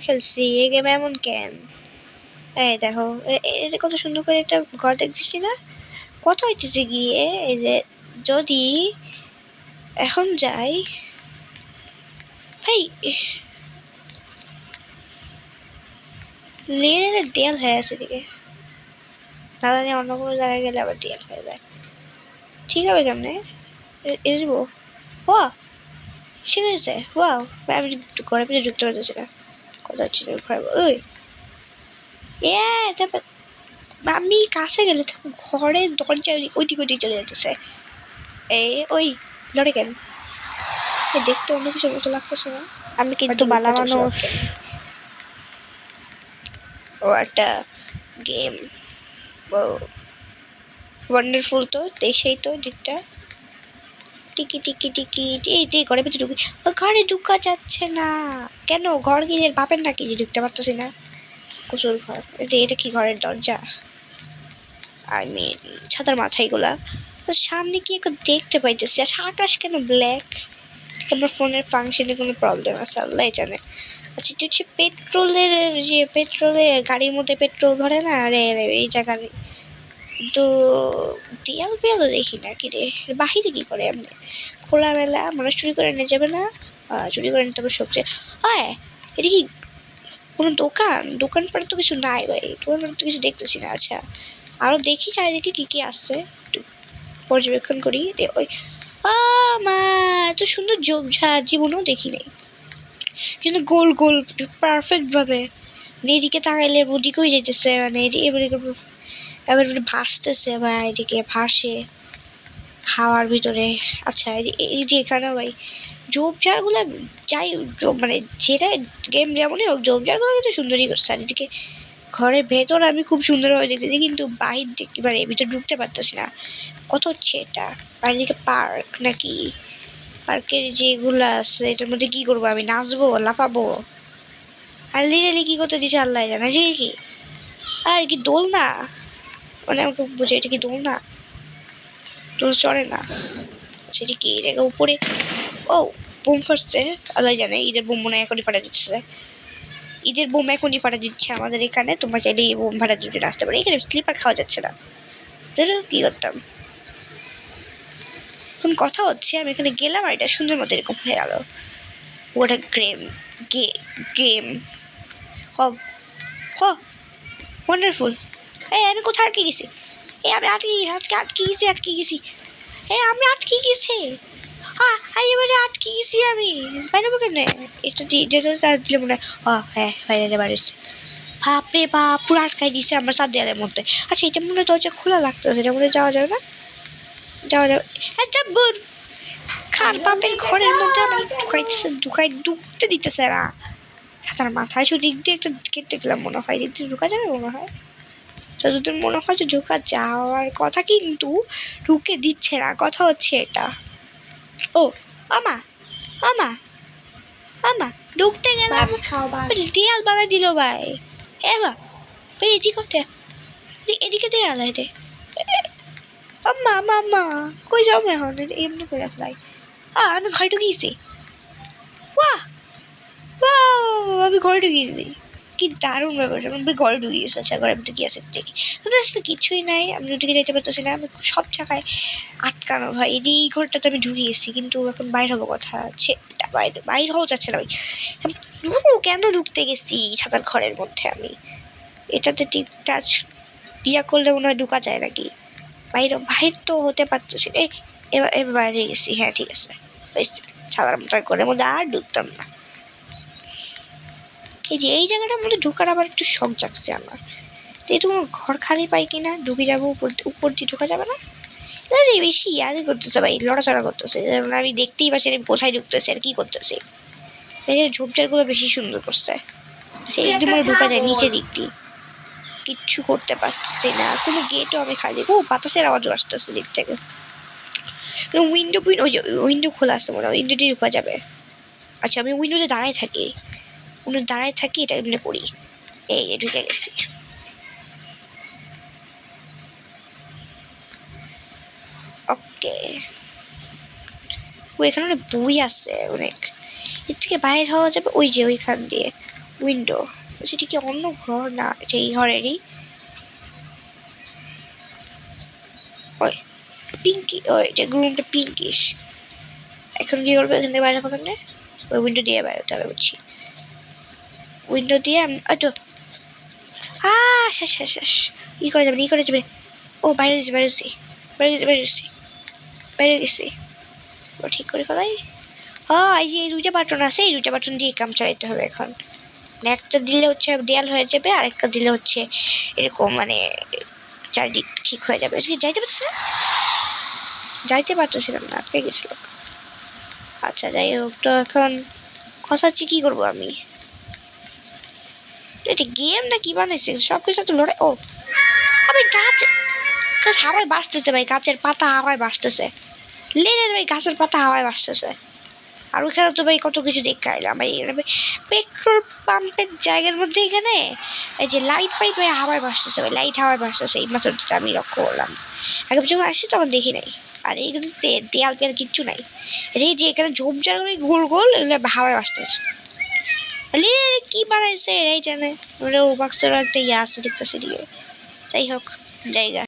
খেলছি এই গেম এমন কেন? এই দেখো এটা কত সুন্দর করে একটা ঘর দেখতেছি না? কত হইতেছে গিয়ে এই যে যদি এখন যাই ভাই লেনের দেয়াল হয়ে আছে এদিকে, না জানি অন্য কোনো জায়গায় গেলে আবার দেয়াল হয়ে যায়। ঠিক হবে কেমনে এটা দিব? ওয়া ঠিক আছে, ওয়াও আমি ঘরের ভিতরে ঢুকতে পারতেছি না। কথা হচ্ছে ঘরে ওই তারপর আমি কাছে গেলে তখন ঘরের দরজা ওইদিকে ওইদিকে চলে যেতেছে। ওই লড়ে কেন দেখতে অন্য কিছু মতো লাগতেছে না। আমি কিন্তু বালা মানুষ। ও একটা গেম ওয়ান্ডারফুল তো সেই তো দিকটা টিকি টিকি টিকি এই ঘরের ভিতরে ঢুকি ঘরে ঢুকা যাচ্ছে না কেন? ঘর কি বাপের নাকি যে ঢুকতে পারতেছি না? কুসুর ঘর এটা কি ঘরের দরজা? আই মিন ছাতার মাথায় গুলা সামনে কি একটু দেখতে পাইতেছি। আর আকাশ কেন ব্ল্যাক? আমার ফোনের ফাংশনে কোনো প্রবলেম আছে আল্লাহ জানে। আচ্ছা এটা হচ্ছে পেট্রোলের যে পেট্রোলে গাড়ির মধ্যে পেট্রোল ভরে না আরে এই জায়গায় তো দেয়াল পেয়াল দেখি না কি রে বাহিরে কি করে এমনি খোলামেলা মানুষ চুরি করে নিয়ে যাবে না? চুরি করে নিতে হবে সবচেয়ে। হ্যাঁ এটা কি কোনো দোকানপাট তো কিছু নাই ভাই, দোকানপাট তো কিছু দেখতেছি না। আচ্ছা আরো দেখি চারিদিকে কি কি আসছে পর্যবেক্ষণ করি। ওই মা এত সুন্দর ঝোপঝাড় জীবনেও দেখি নাই, কিন্তু গোল গোল পারফেক্ট ভাবে এদিকে তাকাইলে ওদিকে হয়ে যেতেছে মানে এবার ভাসতেছে বা এদিকে ভাসে হাওয়ার ভিতরে। আচ্ছা এই যে এখানে ভাই ঝোপঝাড়গুলো যাই মানে যেটা গেম যেমনই হোক ঝোপঝাড়গুলো কিন্তু সুন্দরই করছে। আর এদিকে ঘরের ভেতর আমি খুব সুন্দরভাবে দেখতেছি কিন্তু বাহির দেখতে মানে ভিতরে ঢুকতে পারতেছি না। কত হচ্ছে এটা? আর এদিকে পার্ক নাকি? পার্কের যেগুলো আছে এটার মধ্যে কি করবো আমি? নাচবো লাফাবো? আর লিটালি কি করতে দিচ্ছে আল্লাহ জানে যে কি। আর কি দোল না মানে আমাকে বুঝে এটা কি দোল না? দোল চড়ে না সেটা কি এটাকে উপরে ও বোম ফাটছে আল্লাহ জানে। ঈদের বোম মনে হয় এখনই ফাটা দিচ্ছে, ঈদের বোম এখনই ফাটা দিচ্ছে আমাদের এখানে। তোমরা চাইলে এই বোম ফাটা দিতে আসতে পারো। এখানে স্লিপার খাওয়া যাচ্ছে না কি করতাম। এখন কথা হচ্ছে আমি এখানে গেলাম আর এটা সুন্দর মতো এরকম হয়ে গেল। ওটা গেম ওয়ান্ডারফুল। আমি কোথায় আটকে গেছি? আমি আটকে গেছি। আমি আটকে গেছি। এবারে আটকে গেছি আমি বাইরে কেমনে? এটা দিলে মনে হয় হ্যাঁ বাইরে বাড়িছে। বাপরে বাপ পুরো আটকাই দিছে আমার সাত দেয়ালের মধ্যে। আচ্ছা এটা মনে হয় দরজা খোলা লাগতেছে, এটা মনে যাওয়া যাবে না? যাওয়া যাবে খার বাপের ঘরের মধ্যে আমার ঢুকতে দিতেছে না। ছাতার মাথায় শুধু দিক দিয়ে একটা কেটে গেলাম মনে হয়, দিক দিয়ে ঢুকা যাবে মনে হয়। যতদূর মনে হয় যে ঢোকা যাওয়ার কথা কিন্তু ঢুকে দিচ্ছে না। কথা হচ্ছে এটা। ও আমা আমা আমা ঢুকতে গেলাম দেয়াল বানা দিল ভাই। ভাই এদিকে দেয়াল রে আম্মা আম্মা আম্মা কই যাও এখন এমনি করে ফেলাই। আমি ঘরে ঢুকিয়েছি। আমি ঘরে ঢুকিয়েছি কি দারুণ ব্যাপার। আমি ঘরে ঢুকিয়েছি। আচ্ছা ঘরের ভিতরে কি আছে দেখি। আসলে কিছুই নাই, আমি ঢুকে যেতে পারতেছি না। আমি সব জায়গায় আটকানো ভাই। এই ঘরটাতে আমি ঢুকিয়েছি কিন্তু এখন বাইর হবো কথা হচ্ছে বাইর হওয়া যাচ্ছে না ভাই। কেন ঢুকতে গেছি ছাতার ঘরের মধ্যে? আমি এটাতে টাচ ইয়া করলে মনে হয় ঢুকা যায় নাকি? বাহির তো হতে পারতেছি। এবার বাইরে গেছি। হ্যাঁ ঠিক আছে ছাতার ঘরের মধ্যে আর ঢুকতাম না। এই যে এই জায়গাটার মধ্যে ঢুকার আবার একটু শখ জাগছে আমার। তো এই তোমার ঘর খালি পাই কিনা ঢুকে যাবো উপর দিয়ে ঢুকা যাবে না? বেশি ইয়াদি করতেছে ভাই, লড়াচড়া করতেছে। যেমন আমি দেখতেই পাচ্ছি আমি কোথায় ঢুকতেছে আর কি করতেছি। ঝোপঝাড়গুলো বেশি সুন্দর করছে। একদম ঢুকা যায় নিচে দিক দিয়ে, কিচ্ছু করতে পারছি না। কোনো গেটও আমি খালি বাতাসের আওয়াজও আসতেছে দিক থেকে। উইন্ডো খোলা আছে মনে হয়, উইন্ডো দিয়ে ঢুকা যাবে। আচ্ছা আমি উইন্ডোতে দাঁড়ায় থাকি এটা এমনি করি। এই ঢুকে গেছি। ওকে এখানে অনেক বই আছে অনেক। এর থেকে বাইরে হওয়া যাবে ওই যে ওইখান দিয়ে। উইন্ডো, সেটি কি অন্য ঘর না এই ঘরেরই? ওই পিঙ্কি, ওই যে রুমটা পিঙ্কিশ। এখন কি করবো এখান থেকে বাইরে হবো কেমনে? ওই উইন্ডো দিয়ে বেরোতে হবে বুঝছি। উইন্ডো দিয়ে আমি তো শেষ শেষ শেষ। ই করে যাবে ই করে যাবে। ও বাইরে গেছি বাইরে গেছি বাইরে গেছি বাইরে গেছি বাইরে গেছি। ও ঠিক করে ফেলাই। এই যে এই দুইটা বাটন আছে, এই দুইটা বাটন দিয়ে কাম চালাইতে হবে এখন। মানে একটা দিলে হচ্ছে দেয়াল হয়ে যাবে, আর একটা দিলে হচ্ছে এরকম মানে চারিদিক ঠিক হয়ে যাবে। যাইতে পারতেছি না, যাইতে পারতেছিলাম না, আটকে গেছিল। আচ্ছা যাই হোক, তো এখন কথা হচ্ছে কি করবো আমি? এটা গেম না কি বানাইছে? সব কিছু তো লড়াই। ও আমি গাছ হাওয়ায় বাঁচতেছে ভাই, গাছের পাতা হাওয়ায় বাঁচতেছে। লেনে ভাই গাছের পাতা হাওয়ায় বাঁচতেছে। আর ওইখানে তো ভাই কত কিছু দেখে আইলাম ভাই। পেট্রোল পাম্পের জায়গার মধ্যে এখানে এই যে লাইট পাইপ হাওয়ায় ভাসতেছে ভাই, লাইট হাওয়ায় ভাসতেছে। এই মাত্র আমি লক্ষ্য করলাম, আগে যখন আসছি তখন দেখি নাই। আর এই কিন্তু দেয়াল পেয়াল কিচ্ছু নাই। এই যে এখানে ঝোপঝাড় করে গোল গোল এগুলো হাওয়ায় ভাসতেছে। কি বানাইছে এই জানে, ও বাক্সের একটা ইয়ে আছে দেখতেছে দিকে। যাই হোক জায়গা